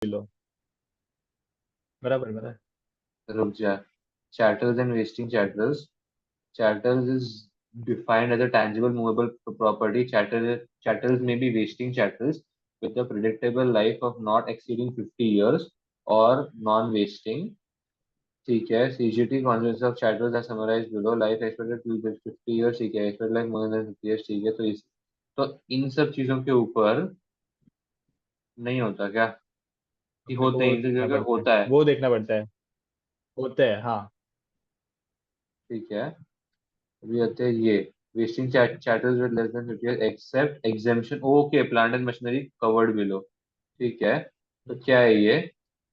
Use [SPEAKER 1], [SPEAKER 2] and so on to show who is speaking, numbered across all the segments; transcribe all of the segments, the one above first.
[SPEAKER 1] लो। बराबर बराबर।
[SPEAKER 2] रुक जा। Chattels and vesting chattels. Chattels is defined as a tangible movable property. Chattels may be wasting chattels with a predictable life of not exceeding 50 years or non-wasting. ठीक है, CGT consists of chattels as summarized below. Life expected to be 50 years. ठीक है, expected life more than 50 years. ठीक है, तो इन सब चीजों के ऊपर नहीं होता क्या? कि
[SPEAKER 1] अपने को
[SPEAKER 2] होते
[SPEAKER 1] वो
[SPEAKER 2] हैं, इन सब
[SPEAKER 1] देखना
[SPEAKER 2] जगह
[SPEAKER 1] पड़ता है,
[SPEAKER 2] होता है।
[SPEAKER 1] वो देखना पड़ता है। होते हैं हाँ।
[SPEAKER 2] ठीक है, अभी आते हैं ये vesting chattels with less than 50 except exemption. Okay, plant and machinery covered below. ठीक है, तो क्या है ये?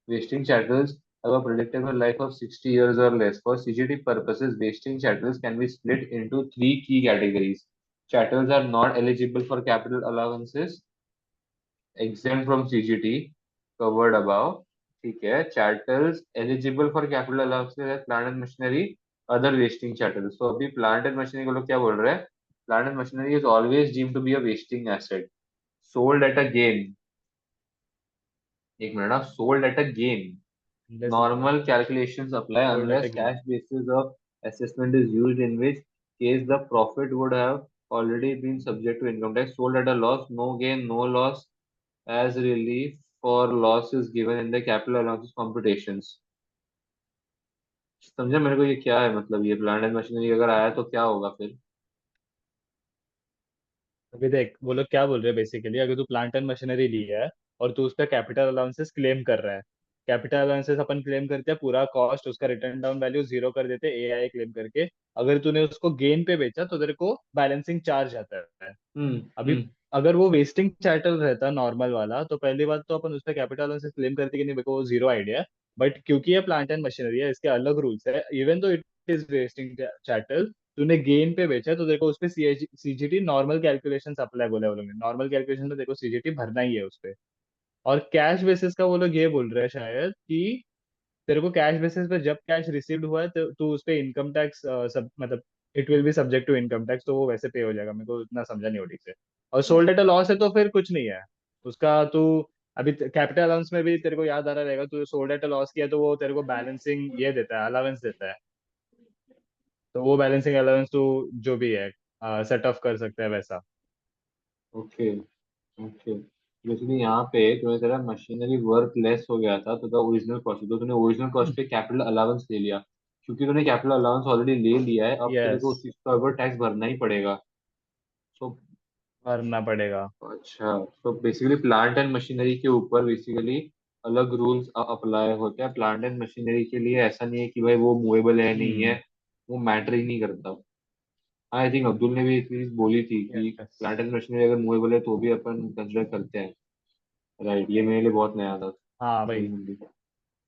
[SPEAKER 2] Vesting chattels have a predictable life of 60 years or less. For CGT purposes, wasting chattels can be split into three key categories. Chattels are not eligible for capital allowances, exempt from CGT, covered above. ठीक है, chattels eligible for capital allowances है plant and machinery, other wasting chattels. तो अभी plant and machinery को लोग क्या बोल रहे हैं? Plant and machinery is always deemed to be a wasting asset, sold at a gain. एक minute, sold at a gain.
[SPEAKER 1] unless
[SPEAKER 2] Normal calculations apply
[SPEAKER 1] sold at
[SPEAKER 2] unless
[SPEAKER 1] again।
[SPEAKER 2] cash basis of assessment is used, in which case the profit would have already been subject to income tax. Sold at a loss, no gain, no loss, as relief for losses given in the capital allowances computations. समझा मेरे को ये क्या है? मतलब ये plant and machinery अगर आया तो क्या होगा फिर?
[SPEAKER 1] अभी देख वो लोग क्या बोल रहे हैं बेसिकली, अगर तू प्लांट एंड मशीनरी ली है और तू उस पर कैपिटल अलाउंसेस क्लेम कर रहा है। कैपिटल अलाउंसेस अपन क्लेम करते हैं, पूरा कॉस्ट उसका रिटर्न डाउन वैल्यू जीरो कर देते हैं एआई क्लेम करके। अगर तूने उसको गेन पे बेचा तो तेरे को बैलेंसिंग चार्ज आता है।
[SPEAKER 2] हम्म।
[SPEAKER 1] अभी
[SPEAKER 2] हम्म।
[SPEAKER 1] अगर वो वेस्टिंग चार्टर रहता नॉर्मल वाला तो पहली बात तो अपन उस पर कैपिटल से क्लेम करते कि नहीं, मेरे को जीरो आइडिया है। बट क्योंकि ये प्लांट एंड मशीनरी है, इसके अलग रूल्स है। इवन तो इट इज वेस्टिंग चार्टर, तूने गेन पे बेचा है तो देखो उस पर सीजीटी नॉर्मल कैलकुलेशन अप्लाई बोला है वो लोग ने। नॉर्मल कैलकुलेशन में देखो सीजीटी भरना ही है उस पे। और कैश बेसिस का वो लोग ये बोल रहे हैं शायद कि तेरे को कैश बेसिस पे जब कैश रिसीव्ड हुआ है तो तू उस पे इनकम टैक्स सब मतलब it will be subject to income tax, तो वो वैसे पे हो जाएगा। मेरे को इतना समझा नहीं हो ठीक से। और सोल्ड एट अ लॉस है तो फिर कुछ नहीं है उसका। तू अभी कैपिटल अलाउंस में भी तेरे को याद आ रहा रहेगा, तू सोल्ड एट अ लॉस किया तो वो तेरे को बैलेंसिंग ये देता है, अलाउंस देता है। तो वो बैलेंसिंग अलाउंस तू जो भी है सेट ऑफ कर सकता है वैसा।
[SPEAKER 2] ओके। ओके, बेसिकली यहाँ पे तुम्हें तेरा मशीनरी वर्थ लेस हो गया था तो द ओरिजिनल कॉस्ट, तो तूने ओरिजिनल कॉस्ट पे कैपिटल अलाउंस ले लिया। क्योंकि तूने कैपिटल अलाउंस ऑलरेडी ले लिया है, अब तेरे को
[SPEAKER 1] यस,
[SPEAKER 2] उस चीज का ऊपर टैक्स भरना ही पड़ेगा। सो
[SPEAKER 1] भरना पड़ेगा।
[SPEAKER 2] अच्छा, तो बेसिकली प्लांट एंड मशीनरी के ऊपर बेसिकली अलग रूल्स अप्लाई होते हैं। प्लांट एंड मशीनरी के लिए ऐसा नहीं है कि भाई वो मूवेबल है नहीं है,
[SPEAKER 1] हम्म।
[SPEAKER 2] वो मैटर ही नहीं करता। आई थिंक अब्दुल ने भी एक चीज बोली थी कि
[SPEAKER 1] यस।
[SPEAKER 2] प्लांट एंड मशीनरी अगर मूवेबल है तो भी अपन कंसिडर करते हैं। राइट, ये मेरे लिए बहुत नया था।
[SPEAKER 1] हाँ
[SPEAKER 2] अब्दुल
[SPEAKER 1] भाई।
[SPEAKER 2] ने भी।